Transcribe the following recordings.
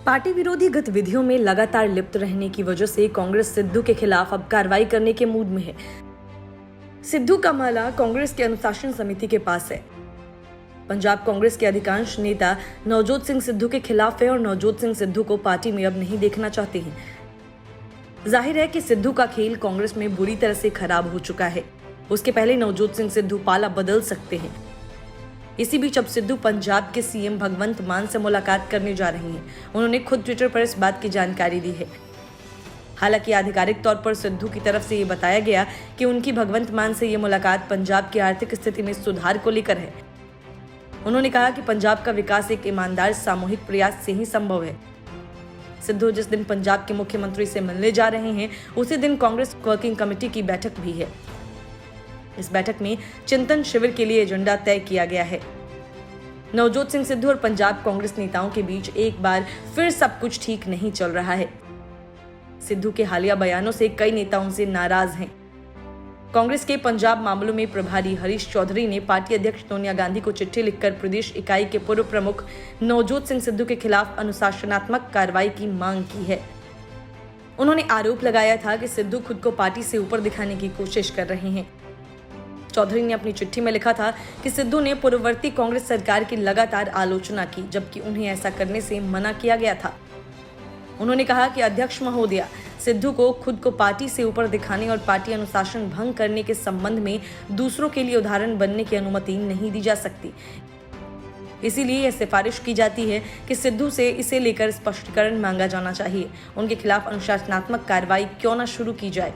Party विरोधी गतिविधियों में लगातार लिप्त रहने की वजह से कांग्रेस सिद्धू के खिलाफ अब कार्रवाई करने के मूड में है। सिद्धू का मामला कांग्रेस के अनुशासन समिति के पास है। पंजाब कांग्रेस के अधिकांश नेता नवजोत सिंह सिद्धू के खिलाफ है और नवजोत सिंह सिद्धू को पार्टी में अब नहीं देखना चाहते हैं। जाहिर है कि सिद्धू का खेल कांग्रेस में बुरी तरह से खराब हो चुका है। उसके पहले नवजोत सिंह सिद्धू पाला बदल सकते हैं। इसी बीच अब सिद्धू पंजाब के सीएम भगवंत मान से मुलाकात करने जा रहे हैं। उन्होंने खुद ट्विटर पर इस बात की जानकारी दी है। हालांकि आधिकारिक तौर पर सिद्धू की तरफ से ये बताया गया कि उनकी भगवंत मान से ये मुलाकात पंजाब की आर्थिक स्थिति में सुधार को लेकर है। उन्होंने कहा कि पंजाब का विकास एक ईमानदार सामूहिक प्रयास से ही संभव है। सिद्धू जिस दिन पंजाब के मुख्यमंत्री से मिलने जा रहे हैं, उसी दिन कांग्रेस वर्किंग कमेटी की बैठक भी है। इस बैठक में चिंतन शिविर के लिए एजेंडा तय किया गया है। नवजोत सिंह सिद्धू और पंजाब कांग्रेस नेताओं के बीच एक बार फिर सब कुछ ठीक नहीं चल रहा है। सिद्धू के हालिया बयानों से कई नेता उनसे नाराज हैं। कांग्रेस के पंजाब मामलों में प्रभारी हरीश चौधरी ने पार्टी अध्यक्ष सोनिया गांधी को चिट्ठी लिखकर प्रदेश इकाई के पूर्व प्रमुख नवजोत सिंह सिद्धू के खिलाफ अनुशासनात्मक कार्रवाई की मांग की है। उन्होंने आरोप लगाया था कि सिद्धू खुद को पार्टी से ऊपर दिखाने की कोशिश कर रहे हैं। चौधरी ने अपनी चिट्ठी में लिखा था कि सिद्धू ने पूर्ववर्ती कांग्रेस सरकार की लगातार आलोचना की, जबकि उन्हें ऐसा करने से मना किया गया था। उन्होंने कहा कि अध्यक्ष महोदय, सिद्धू को खुद को पार्टी से ऊपर दिखाने और पार्टी अनुशासन भंग करने के संबंध में दूसरों के लिए उदाहरण बनने की अनुमति नहीं दी जा सकती। इसीलिए यह सिफारिश की जाती है कि सिद्धू से इसे लेकर स्पष्टीकरण मांगा जाना चाहिए। उनके खिलाफ अनुशासनात्मक कार्रवाई क्यों न शुरू की जाए।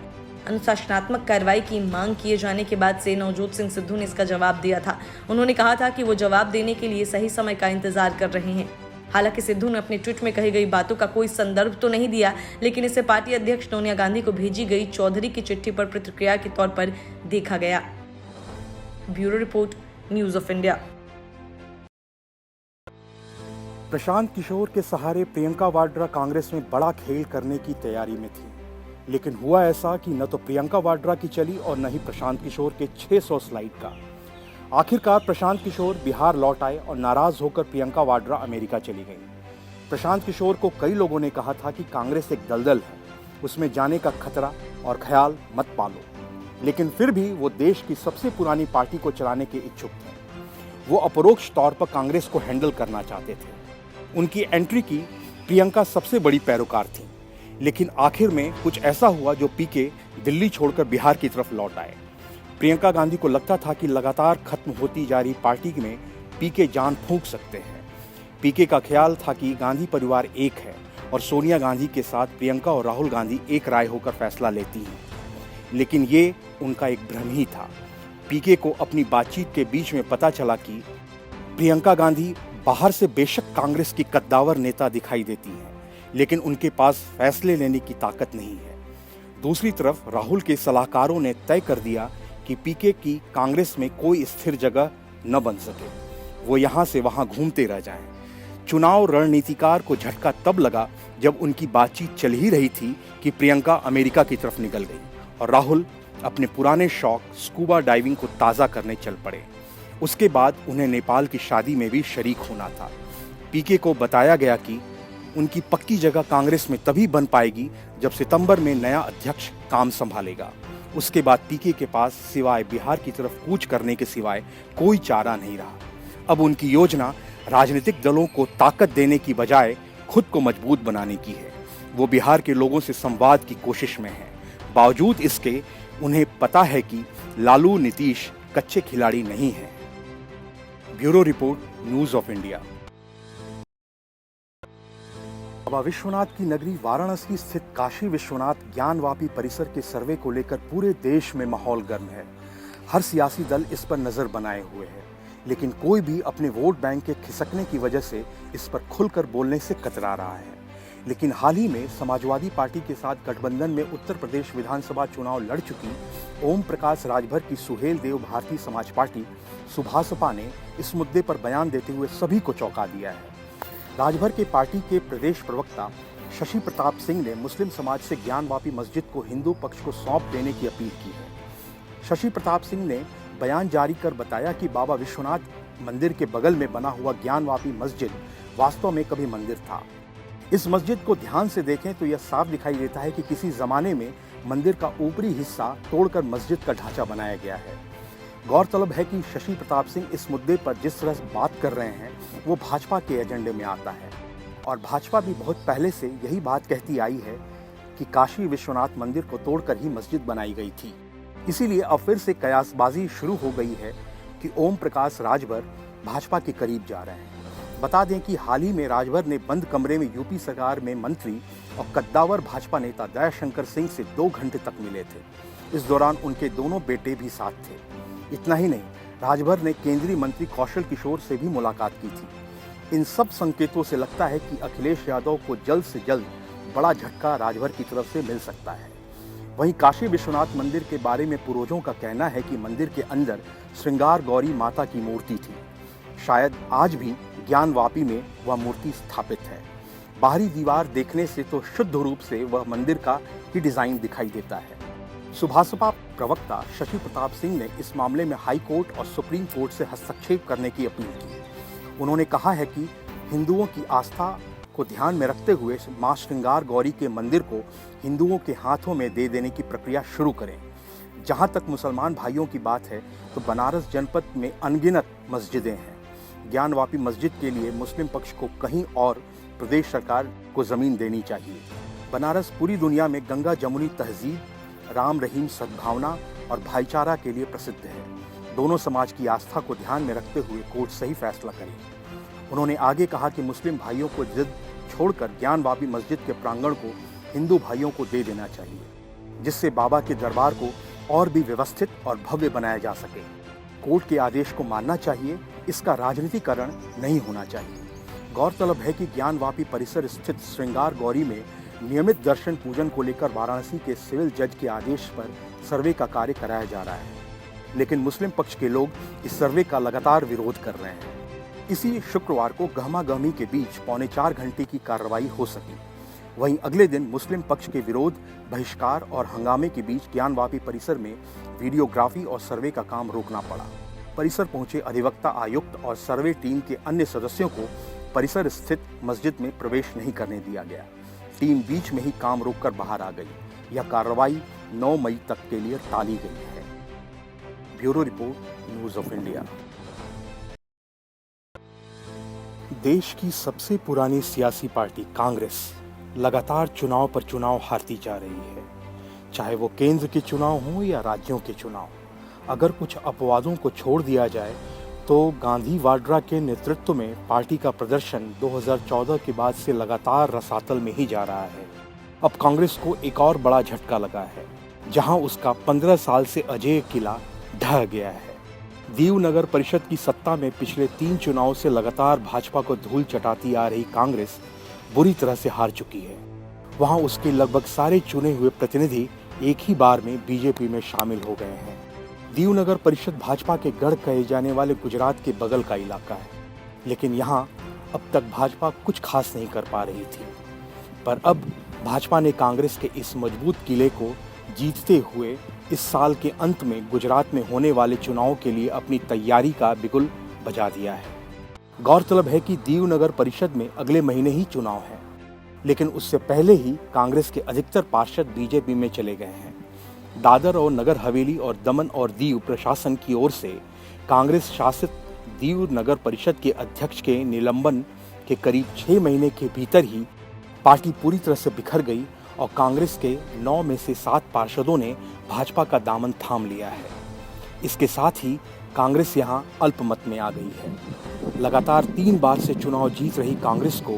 अनुशासनात्मक कार्रवाई की मांग किए जाने के बाद से नवजोत सिंह सिद्धू ने इसका जवाब दिया था। उन्होंने कहा था कि वो जवाब देने के लिए सही समय का इंतजार कर रहे हैं। हालांकि सिद्धू ने अपने ट्वीट में कही गई बातों का कोई संदर्भ तो नहीं दिया, लेकिन इसे पार्टी अध्यक्ष सोनिया गांधी को भेजी गई चौधरी की चिट्ठी पर प्रतिक्रिया के तौर पर देखा गया। Bureau report, news of India. Prashant Kishor के सहारे प्रियंका वाड्रा कांग्रेस में बड़ा खेल करने की तैयारी में थी, लेकिन हुआ ऐसा कि न तो प्रियंका वाड्रा की चली और न ही प्रशांत किशोर के 600 स्लाइड का। आखिरकार प्रशांत किशोर बिहार लौट आए और नाराज होकर प्रियंका वाड्रा अमेरिका चली गई। प्रशांत किशोर को कई लोगों ने कहा था कि कांग्रेस एक दलदल है, उसमें जाने का खतरा और ख्याल मत पालो, लेकिन फिर भी वो देश की सबसे पुरानी पार्टी को चलाने के इच्छुक थे। वो अपरोक्ष तौर पर कांग्रेस को हैंडल करना चाहते थे। उनकी एंट्री की प्रियंका सबसे बड़ी पैरोकार थी, लेकिन आखिर में कुछ ऐसा हुआ जो पीके दिल्ली छोड़कर बिहार की तरफ लौट आए। प्रियंका गांधी को लगता था कि लगातार खत्म होती जा रही पार्टी में पीके जान फूंक सकते हैं। पीके का ख्याल था कि गांधी परिवार एक है और सोनिया गांधी के साथ प्रियंका और राहुल गांधी एक राय होकर फैसला लेती हैं, लेकिन ये उनका एक भ्रम ही था। पीके को अपनी बातचीत के बीच में पता चला कि प्रियंका गांधी बाहर से बेशक कांग्रेस की कद्दावर नेता दिखाई देती हैं, लेकिन उनके पास फैसले लेने की ताकत नहीं है। दूसरी तरफ राहुल के सलाहकारों ने तय कर दिया कि पीके की कांग्रेस में कोई स्थिर जगह न बन सके, वो यहाँ से वहाँ घूमते रह जाएं। चुनाव रणनीतिकार को झटका तब लगा जब उनकी बातचीत चल ही रही थी कि प्रियंका अमेरिका की तरफ निकल गई और राहुल अपने पुराने शौक स्कूबा डाइविंग को ताज़ा करने चल पड़े। उसके बाद उन्हें नेपाल की शादी में भी शरीक होना था। पीके को बताया गया कि उनकी पक्की जगह कांग्रेस में तभी बन पाएगी जब सितंबर में नया अध्यक्ष काम संभालेगा। उसके बाद पीके के पास सिवाय बिहार की तरफ कूच करने के सिवाय कोई चारा नहीं रहा। अब उनकी योजना राजनीतिक दलों को ताकत देने की बजाय खुद को मजबूत बनाने की है। वो बिहार के लोगों से संवाद की कोशिश में है। बावजूद इसके उन्हें पता है कि लालू नीतीश कच्चे खिलाड़ी नहीं हैं। Bureau report, news of India. बाबा विश्वनाथ की नगरी वाराणसी स्थित काशी विश्वनाथ ज्ञानवापी परिसर के सर्वे को लेकर पूरे देश में माहौल गर्म है। हर सियासी दल इस पर नजर बनाए हुए है, लेकिन कोई भी अपने वोट बैंक के खिसकने की वजह से इस पर खुलकर बोलने से कतरा रहा है। लेकिन हाल ही में समाजवादी पार्टी के साथ गठबंधन में उत्तर प्रदेश विधानसभा चुनाव लड़ चुकी ओम प्रकाश राजभर की सुहेल देव भारतीय समाज पार्टी सुभासपा ने इस मुद्दे पर बयान देते हुए सभी को चौंका दिया है। राजभर के पार्टी के प्रदेश प्रवक्ता शशि प्रताप सिंह ने मुस्लिम समाज से ज्ञानवापी मस्जिद को हिंदू पक्ष को सौंप देने की अपील की है। शशि प्रताप सिंह ने बयान जारी कर बताया कि बाबा विश्वनाथ मंदिर के बगल में बना हुआ ज्ञानवापी मस्जिद वास्तव में कभी मंदिर था। इस मस्जिद को ध्यान से देखें तो यह साफ दिखाई देता है कि किसी जमाने में मंदिर का ऊपरी हिस्सा तोड़कर मस्जिद का ढांचा बनाया गया है। गौरतलब है कि शशि प्रताप सिंह इस मुद्दे पर जिस तरह से बात कर रहे हैं वो भाजपा के एजेंडे में आता है और भाजपा भी बहुत पहले से यही बात कहती आई है कि काशी विश्वनाथ मंदिर को तोड़कर ही मस्जिद बनाई गई थी। इसीलिए अब फिर से कयासबाजी शुरू हो गई है कि ओम प्रकाश राजभर भाजपा के करीब जा रहे हैं। बता दें कि हाल ही में राजभर ने बंद कमरे में यूपी सरकार में मंत्री और कद्दावर भाजपा नेता दयाशंकर सिंह से 2 घंटे तक मिले थे। इस दौरान उनके दोनों बेटे भी साथ थे। इतना ही नहीं, राजभर ने केंद्रीय मंत्री कौशल किशोर से भी मुलाकात की थी। इन सब संकेतों से लगता है कि अखिलेश यादव को जल्द से जल्द बड़ा झटका राजभर की तरफ से मिल सकता है। वहीं काशी विश्वनाथ मंदिर के बारे में पूर्वजों का कहना है कि मंदिर के अंदर श्रृंगार गौरी माता की मूर्ति थी। शायद आज भी ज्ञानवापी में वह मूर्ति स्थापित है। बाहरी दीवार देखने से तो शुद्ध रूप से वह मंदिर का ही डिजाइन दिखाई देता है। सुभाषपा प्रवक्ता शशि प्रताप सिंह ने इस मामले में हाई कोर्ट और सुप्रीम कोर्ट से हस्तक्षेप करने की अपील की। उन्होंने कहा है कि हिंदुओं की आस्था को ध्यान में रखते हुए मां श्रृंगार गौरी के मंदिर को हिंदुओं के हाथों में दे देने की प्रक्रिया शुरू करें। जहां तक मुसलमान भाइयों की बात है तो बनारस जनपद में अनगिनत मस्जिदें हैं। ज्ञानवापी मस्जिद के लिए मुस्लिम पक्ष को कहीं और प्रदेश सरकार को जमीन देनी चाहिए। बनारस पूरी दुनिया में गंगा जमुनी तहजीब, राम रहीम सद्भावना और भाईचारा के लिए प्रसिद्ध है। दोनों समाज की आस्था को ध्यान में रखते हुए कोर्ट सही फैसला करे। उन्होंने आगे कहा कि मुस्लिम भाइयों को जिद छोड़कर ज्ञानवापी मस्जिद के प्रांगण को हिंदू भाइयों को दे देना चाहिए, जिससे बाबा के दरबार को और भी व्यवस्थित और भव्य बनाया जा सके। कोर्ट के आदेश को मानना चाहिए, इसका राजनीतिकरण नहीं होना चाहिए। गौरतलब है कि ज्ञानवापी परिसर स्थित श्रृंगार गौरी में नियमित दर्शन पूजन को लेकर वाराणसी के सिविल जज के आदेश पर सर्वे का कार्य कराया जा रहा है, लेकिन मुस्लिम पक्ष के लोग इस सर्वे का लगातार विरोध कर रहे हैं। इसी शुक्रवार को गहमा-गहमी के बीच 3.25 घंटे की कार्रवाई हो सकी। वहीं अगले दिन मुस्लिम पक्ष के विरोध, बहिष्कार और हंगामे के बीच ज्ञानवापी परिसर में वीडियोग्राफी और सर्वे का काम रोकना पड़ा। परिसर पहुंचे अधिवक्ता आयुक्त और सर्वे टीम के अन्य सदस्यों को परिसर स्थित मस्जिद में प्रवेश नहीं करने दिया गया। टीम बीच में ही काम रोककर बाहर आ गई। यह कार्रवाई 9 मई तक के लिए टाली गई है। Bureau report, news of India. देश की सबसे पुरानी सियासी पार्टी कांग्रेस लगातार चुनाव पर चुनाव हारती जा रही है, चाहे वो केंद्र के चुनाव हो या राज्यों के चुनाव। अगर कुछ अपवादों को छोड़ दिया जाए तो गांधी वाड्रा के नेतृत्व में पार्टी का प्रदर्शन 2014 के बाद से लगातार रसातल में ही जा रहा है। अब कांग्रेस को एक और बड़ा झटका लगा है, जहां उसका 15 साल से अजेय किला ढह गया है। दीव नगर परिषद की सत्ता में पिछले 3 चुनाव से लगातार भाजपा को धूल चटाती आ रही कांग्रेस बुरी तरह से हार चुकी है। वहां उसके लगभग सारे चुने हुए प्रतिनिधि एक ही बार में बीजेपी में शामिल हो गए हैं। दीव नगर परिषद भाजपा के गढ़ कहे जाने वाले गुजरात के बगल का इलाका है, लेकिन यहाँ अब तक भाजपा कुछ खास नहीं कर पा रही थी। पर अब भाजपा ने कांग्रेस के इस मजबूत किले को जीतते हुए इस साल के अंत में गुजरात में होने वाले चुनाव के लिए अपनी तैयारी का बिगुल बजा दिया है। गौरतलब है कि दीव नगर परिषद में अगले महीने ही चुनाव है, लेकिन उससे पहले ही कांग्रेस के अधिकतर पार्षद बीजेपी में चले गए हैं। दादर और नगर हवेली और दमन और दीव प्रशासन की ओर से कांग्रेस शासित दीव नगर परिषद के अध्यक्ष के निलंबन के करीब 6 महीने के भीतर ही पार्टी पूरी तरह से बिखर गई और कांग्रेस के 9 में से 7 पार्षदों ने भाजपा का दामन थाम लिया है। इसके साथ ही कांग्रेस यहां अल्पमत में आ गई है। लगातार 3 बार से चुनाव जीत रही कांग्रेस को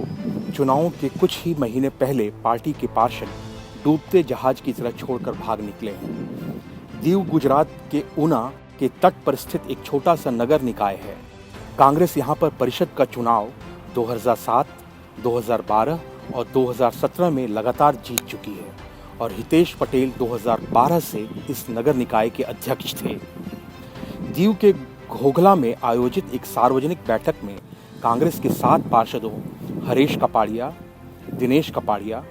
चुनावों के कुछ ही महीने पहले पार्टी के पार्षद डूबते जहाज की तरह छोड़कर भाग निकले हैं। दीव गुजरात के ऊना के तट पर स्थित एक छोटा सा नगर निकाय है। कांग्रेस यहां पर परिषद का चुनाव 2007, 2012 और 2017 में लगातार जीत चुकी है और हितेश पटेल 2012 से इस नगर निकाय के अध्यक्ष थे। दीव के घोघला में आयोजित एक सार्वजनिक बैठक में कांग्रेस के 7 पार्षदों हरीश कपाड़िया, दिनेश कपाड़िया,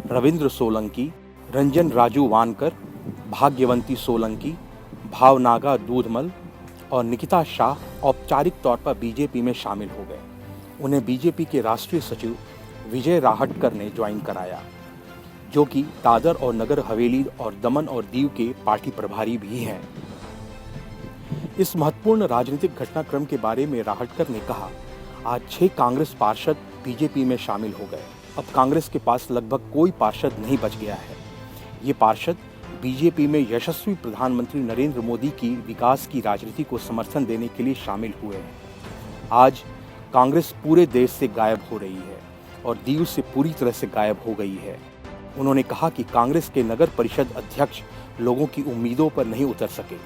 रविंद्र सोलंकी, रंजन राजू वानकर, भाग्यवंती सोलंकी, भावनागा दूधमल और निकिता शाह औपचारिक तौर पर बीजेपी में शामिल हो गए। उन्हें बीजेपी के राष्ट्रीय सचिव विजय राहटकर ने ज्वाइन कराया, जो कि दादर और नगर हवेली और दमन और दीव के पार्टी प्रभारी भी हैं। इस महत्वपूर्ण राजनीतिक घटनाक्रम के बारे में राहटकर ने कहा, आज 6 कांग्रेस पार्षद बीजेपी में शामिल हो गए। अब कांग्रेस के पास लगभग कोई पार्षद नहीं बच गया है। ये पार्षद बीजेपी में यशस्वी प्रधानमंत्री नरेंद्र मोदी की विकास की राजनीति को समर्थन देने के लिए शामिल हुए हैं। आज कांग्रेस पूरे देश से गायब हो रही है और दीव से पूरी तरह से गायब हो गई है। उन्होंने कहा कि कांग्रेस के नगर परिषद अध्यक्ष लोगों की उम्मीदों पर नहीं उतर सके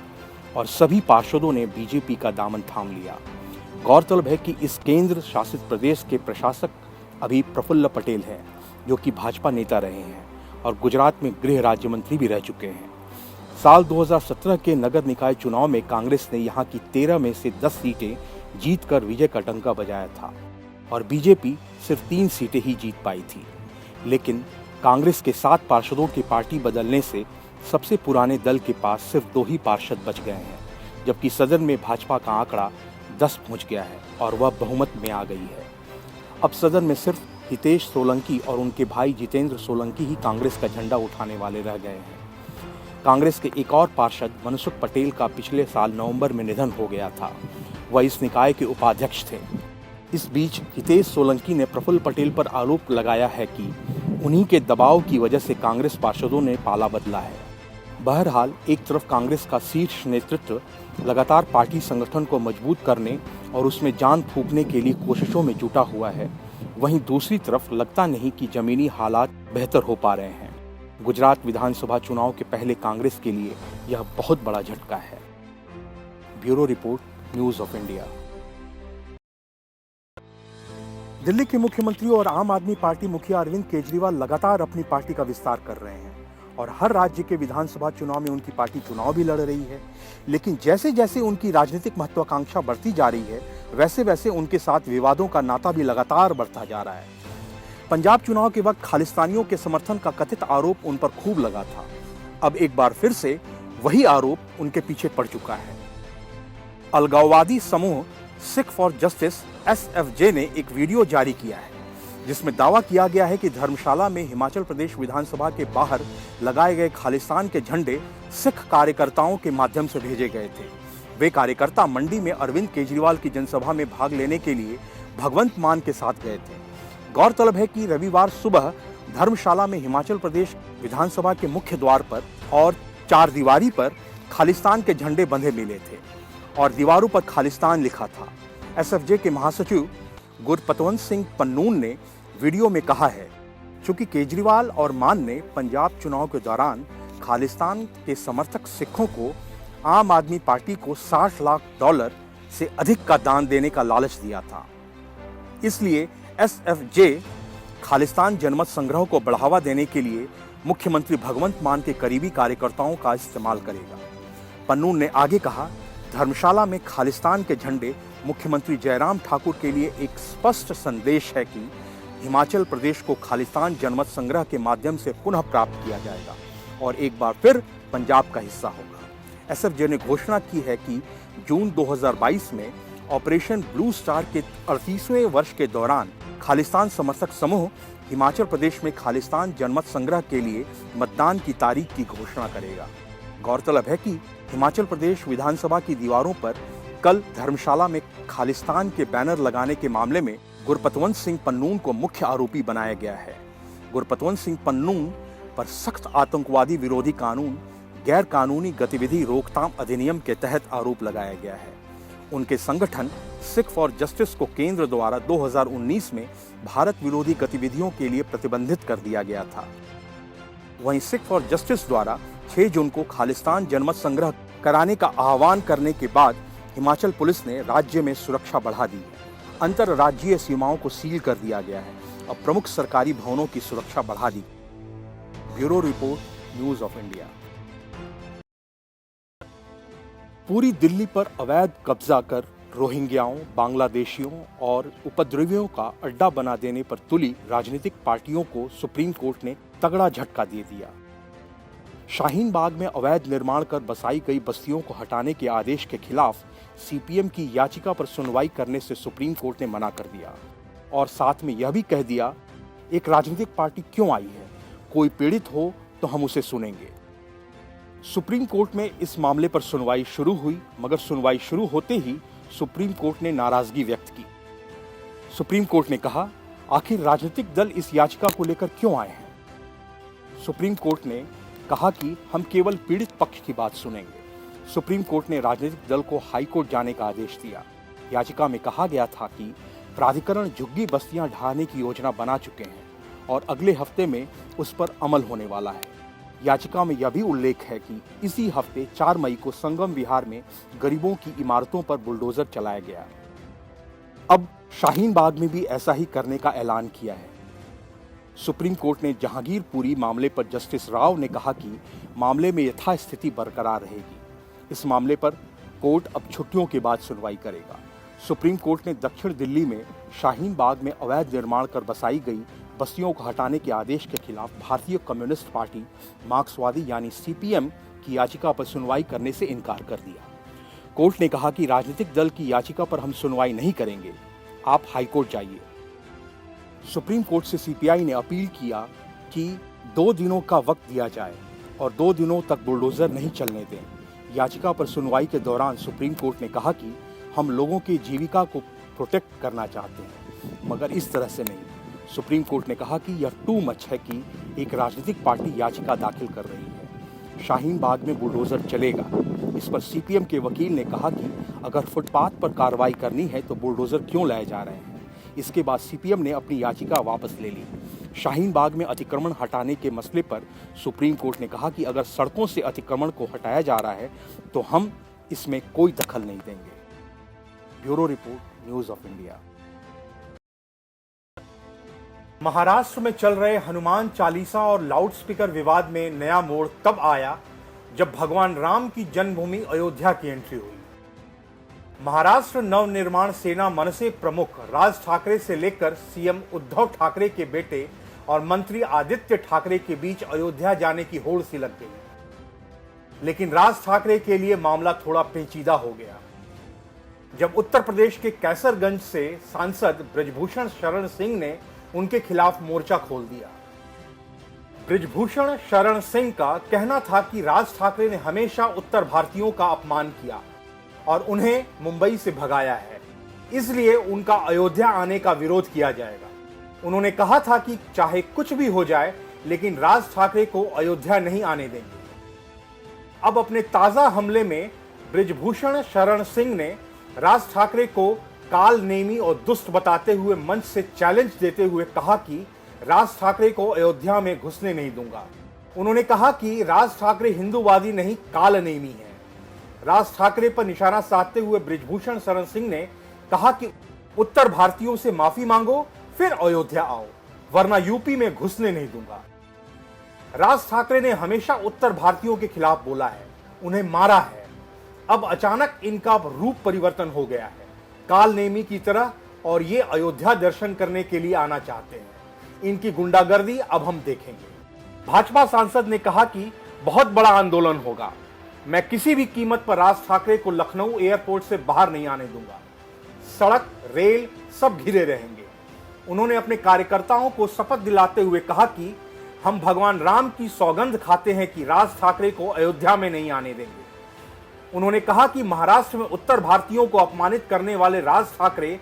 और सभी पार्षदों ने बीजेपी का दामन थाम लिया। गौरतलब है कि इस केंद्र शासित प्रदेश के प्रशासक अभी प्रफुल्ल पटेल हैं, जो कि भाजपा नेता रहे हैं और गुजरात में गृह राज्य मंत्री भी रह चुके हैं। साल 2017 के नगर निकाय चुनाव में कांग्रेस ने यहां की 13 में से 10 सीटें जीतकर विजय का डंका बजाया था और बीजेपी सिर्फ 3 सीटें ही जीत पाई थी। लेकिन कांग्रेस के 7 पार्षदों की पार्टी बदलने से सबसे पुराने दल के पास सिर्फ 2 ही पार्षद बच गए हैं, जबकि सदन में भाजपा का आंकड़ा 10 पहुंच गया है और वह बहुमत में आ गई है। अब सदन में सिर्फ हितेश सोलंकी और उनके भाई जितेंद्र सोलंकी ही कांग्रेस का झंडा उठाने वाले रह गए हैं। कांग्रेस के एक और पार्षद मनसुख पटेल का पिछले साल नवंबर में निधन हो गया था। वह इस निकाय के उपाध्यक्ष थे। इस बीच हितेश सोलंकी ने प्रफुल्ल पटेल पर आरोप लगाया है कि उन्हीं के दबाव की वजह से कांग्रेस पार्षदों ने पाला बदला है। बहरहाल, एक तरफ कांग्रेस का शीर्ष नेतृत्व लगातार पार्टी संगठन को मजबूत करने और उसमें जान फूंकने के लिए कोशिशों में जुटा हुआ है, वहीं दूसरी तरफ लगता नहीं कि जमीनी हालात बेहतर हो पा रहे हैं। गुजरात विधानसभा चुनाव के पहले कांग्रेस के लिए यह बहुत बड़ा झटका है। Bureau report, news of India. Delhi के मुख्यमंत्री और आम आदमी पार्टी मुखिया अरविंद केजरीवाल लगातार अपनी पार्टी का विस्तार कर रहे हैं और हर राज्य के विधानसभा चुनाव में उनकी पार्टी चुनाव भी लड़ रही है। लेकिन जैसे जैसे उनकी राजनीतिक महत्वाकांक्षा बढ़ती जा रही है, वैसे वैसे उनके साथ विवादों का नाता भी लगातार बढ़ता जा रहा है। पंजाब चुनाव के वक्त खालिस्तानियों के समर्थन का कथित आरोप उन पर खूब लगा था। अब एक बार फिर से वही आरोप उनके पीछे पड़ चुका है। अलगाववादी समूह सिख फॉर जस्टिस SFJ ने एक वीडियो जारी किया है, जिसमें दावा किया गया है कि धर्मशाला में हिमाचल प्रदेश विधानसभा के बाहर लगाए गए खालिस्तान के झंडे सिख कार्यकर्ताओं के माध्यम से भेजे गए थे। वे कार्यकर्ता मंडी में अरविंद केजरीवाल की जनसभा में भाग लेने के लिए भगवंत मान के साथ गए थे। गौरतलब है कि रविवार सुबह धर्मशाला में हिमाचल प्रदेश विधानसभा के मुख्य द्वार पर और 4 दीवारी पर खालिस्तान के झंडे बंधे मिले थे और दीवारों पर खालिस्तान लिखा था। SFJ के महासचिव गुरपतवंत सिंह पन्नून ने वीडियो में कहा है, चूंकि केजरीवाल और मान ने पंजाब चुनाव के दौरान खालिस्तान के समर्थक सिखों को आम आदमी पार्टी को $60 लाख से अधिक का दान देने का लालच दिया था, इसलिए SFJ खालिस्तान जनमत संग्रह को बढ़ावा देने के लिए मुख्यमंत्री भगवंत मान के करीबी कार्यकर्ताओं का इस्तेमाल करेगा। पन्नून ने आगे कहा, धर्मशाला में खालिस्तान के झंडे मुख्यमंत्री जयराम ठाकुर के लिए एक स्पष्ट संदेश है कि हिमाचल प्रदेश को खालिस्तान जनमत संग्रह के माध्यम से पुनः प्राप्त किया जाएगा और एक बार फिर पंजाब का हिस्सा होगा। SFJ ने घोषणा की है कि जून 2022 में ऑपरेशन ब्लू स्टार के 38वें वर्ष के दौरान खालिस्तान समर्थक समूह हिमाचल प्रदेश में खालिस्तान जनमत संग्रह के लिए मतदान की तारीख की घोषणा करेगा। गौरतलब है कि हिमाचल प्रदेश विधानसभा की दीवारों पर कल धर्मशाला में खालिस्तान के बैनर लगाने के मामले में गुरपतवंत सिंह पन्नून को मुख्य आरोपी बनाया गया है। गुरपतवंत सिंह पन्नून पर सख्त आतंकवादी विरोधी कानून गैर कानूनी गतिविधि रोकथाम अधिनियम के तहत आरोप लगाया गया है। उनके संगठन सिख फॉर जस्टिस को केंद्र द्वारा 2019 में भारत विरोधी गतिविधियों के लिए प्रतिबंधित कर दिया गया था। वहीं सिख फॉर जस्टिस द्वारा 6 जून को खालिस्तान जनमत संग्रह कराने का आह्वान करने के बाद हिमाचल पुलिस ने राज्य में सुरक्षा बढ़ा दी है। अंतरराज्यीय सीमाओं को सील कर दिया गया है और प्रमुख सरकारी भवनों की सुरक्षा बढ़ा दी। Bureau report, news of India. पूरी दिल्ली पर अवैध कब्जा कर रोहिंग्याओं, बांग्लादेशियों और उपद्रवियों का अड्डा बना देने पर तुली राजनीतिक पार्टियों को सुप्रीम कोर्ट ने तगड़ा झटका दे दिया। शाहीन बाग में अवैध निर्माण कर बसाई गई बस्तियों को हटाने के आदेश के खिलाफ CPM की याचिका पर सुनवाई करने से सुप्रीम कोर्ट ने मना कर दिया और साथ में यह भी कह दिया एक राजनीतिक पार्टी क्यों आई है? कोई पीड़ित हो तो हम उसे सुनेंगे। सुप्रीम कोर्ट में इस मामले पर सुनवाई शुरू हुई, मगर सुनवाई शुरू होते ही सुप्रीम कोर्ट ने नाराजगी व्यक्त की। सुप्रीम कोर्ट ने कहा, आखिर राजनीतिक दल इस याचिका को लेकर क्यों आए हैं? सुप्रीम कोर्ट ने कहा कि हम केवल पीड़ित पक्ष की बात सुनेंगे। सुप्रीम कोर्ट ने राजनीतिक दल को हाई कोर्ट जाने का आदेश दिया। याचिका में कहा गया था कि प्राधिकरण झुग्गी बस्तियां ढहाने की योजना बना चुके हैं और अगले हफ्ते में उस पर अमल होने वाला है। याचिका में यह भी उल्लेख है कि इसी हफ्ते 4 मई को संगम विहार में गरीबों की इमारतों पर बुलडोजर चलाया गया। अब शाहीन बाग में भी ऐसा ही करने का ऐलान किया है। सुप्रीम कोर्ट ने जहांगीरपुरी मामले पर जस्टिस राव ने कहा कि मामले में यथास्थिति बरकरार रहेगी। इस मामले पर कोर्ट अब छुट्टियों के बाद सुनवाई करेगा। सुप्रीम कोर्ट ने दक्षिण दिल्ली में शाहीन बाग में अवैध निर्माण कर बसाई गई बस्तियों को हटाने के आदेश के खिलाफ भारतीय कम्युनिस्ट पार्टी मार्क्सवादी यानी सीपीएम की याचिका पर सुनवाई करने से इनकार कर दिया। कोर्ट ने कहा कि राजनीतिक दल की याचिका पर हम सुनवाई नहीं करेंगे, आप हाईकोर्ट जाइए। सुप्रीम कोर्ट से सीपीआई ने अपील किया कि 2 दिनों का वक्त दिया जाए और 2 दिनों तक बुलडोजर नहीं चलने दें। याचिका पर सुनवाई के दौरान सुप्रीम कोर्ट ने कहा कि हम लोगों की जीविका को प्रोटेक्ट करना चाहते हैं, मगर इस तरह से नहीं। सुप्रीम कोर्ट ने कहा कि यह टू मच है कि एक राजनीतिक पार्टी याचिका दाखिल कर रही है। शाहीन बाग में बुलडोजर चलेगा। इस पर सीपीएम के वकील ने कहा कि अगर फुटपाथ पर कार्रवाई करनी है तो बुलडोजर क्यों लाए जा रहे हैं। इसके बाद सीपीएम ने अपनी याचिका वापस ले ली। शाहीन बाग में अतिक्रमण हटाने के मसले पर सुप्रीम कोर्ट ने कहा कि अगर सड़कों से अतिक्रमण को हटाया जा रहा है तो हम इसमें कोई दखल नहीं देंगे। Bureau report, news of India. Maharashtra में चल रहे हनुमान चालीसा और लाउडस्पीकर विवाद में नया मोड़ तब आया जब भगवान राम की जन्मभूमि अयोध्या की एंट्री हुई। महाराष्ट्र नवनिर्माण सेना मनसे प्रमुख राज ठाकरे से लेकर सीएम उद्धव ठाकरे के बेटे और मंत्री आदित्य ठाकरे के बीच अयोध्या जाने की होड़ सी लग गई। लेकिन राज ठाकरे के लिए मामला थोड़ा पेचीदा हो गया जब उत्तर प्रदेश के कैसरगंज से सांसद ब्रजभूषण शरण सिंह ने उनके खिलाफ मोर्चा खोल दिया। ब्रजभूषण शरण सिंह का कहना था कि राज ठाकरे ने हमेशा उत्तर भारतीयों का अपमान किया और उन्हें मुंबई से भगाया है, इसलिए उनका अयोध्या आने का विरोध किया जाएगा। उन्होंने कहा था कि चाहे कुछ भी हो जाए लेकिन राज ठाकरे को अयोध्या नहीं आने देंगे। अब अपने ताजा हमले में ब्रजभूषण शरण सिंह ने राज ठाकरे को काल नेमी और दुष्ट बताते हुए मंच से चैलेंज देते हुए कहा कि राज ठाकरे को अयोध्या में घुसने नहीं दूंगा। उन्होंने कहा कि राज ठाकरे हिंदूवादी नहीं काल नेमी है। राज ठाकरे पर निशाना साधते हुए ब्रजभूषण शरण सिंह ने कहा कि उत्तर भारतीयों से माफी मांगो फिर अयोध्या आओ, वरना यूपी में घुसने नहीं दूंगा। राज ठाकरे ने हमेशा उत्तर भारतीयों के खिलाफ बोला है, उन्हें मारा है। अब अचानक इनका रूप परिवर्तन हो गया है काल नेमी की तरह और ये अयोध्या दर्शन करने के लिए आना चाहते हैं। इनकी गुंडागर्दी अब हम देखेंगे। भाजपा सांसद ने कहा कि बहुत बड़ा आंदोलन होगा। मैं किसी भी कीमत पर राज ठाकरे को लखनऊ एयरपोर्ट से बाहर नहीं आने दूंगा। सड़क, रेल सब घिरे रहेंगे। उन्होंने अपने कार्यकर्ताओं को शपथ दिलाते हुए कहा कि हम भगवान राम की सौगंध खाते हैं कि राज ठाकरे को अयोध्या में नहीं आने देंगे। उन्होंने कहा कि महाराष्ट्र में उत्तर भारतीयों को अपमानित करने वाले राज ठाकरे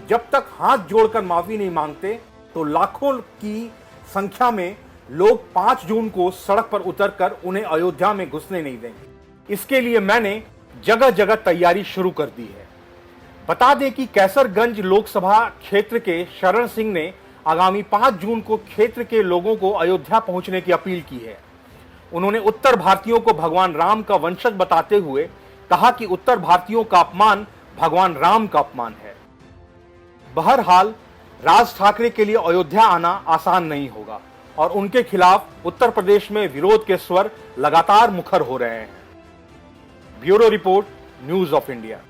जब तक हाथ जोड़कर माफी नहीं मांगते तो लाखों की संख्या में लोग 5 जून को सड़क पर उतरकर उन्हें अयोध्या में घुसने नहीं देंगे। इसके लिए मैंने जगह जगह तैयारी शुरू कर दी है। बता दें कि कैसरगंज लोकसभा क्षेत्र के शरण सिंह ने आगामी 5 जून को क्षेत्र के लोगों को अयोध्या पहुंचने की अपील की है। उन्होंने उत्तर भारतीयों को भगवान राम का वंशज बताते हुए कहा कि उत्तर भारतीयों का अपमान भगवान राम का अपमान है। बहरहाल राज ठाकरे के लिए अयोध्या आना आसान नहीं होगा और उनके खिलाफ उत्तर प्रदेश में विरोध के स्वर लगातार मुखर हो रहे हैं। Bureau report, news of India.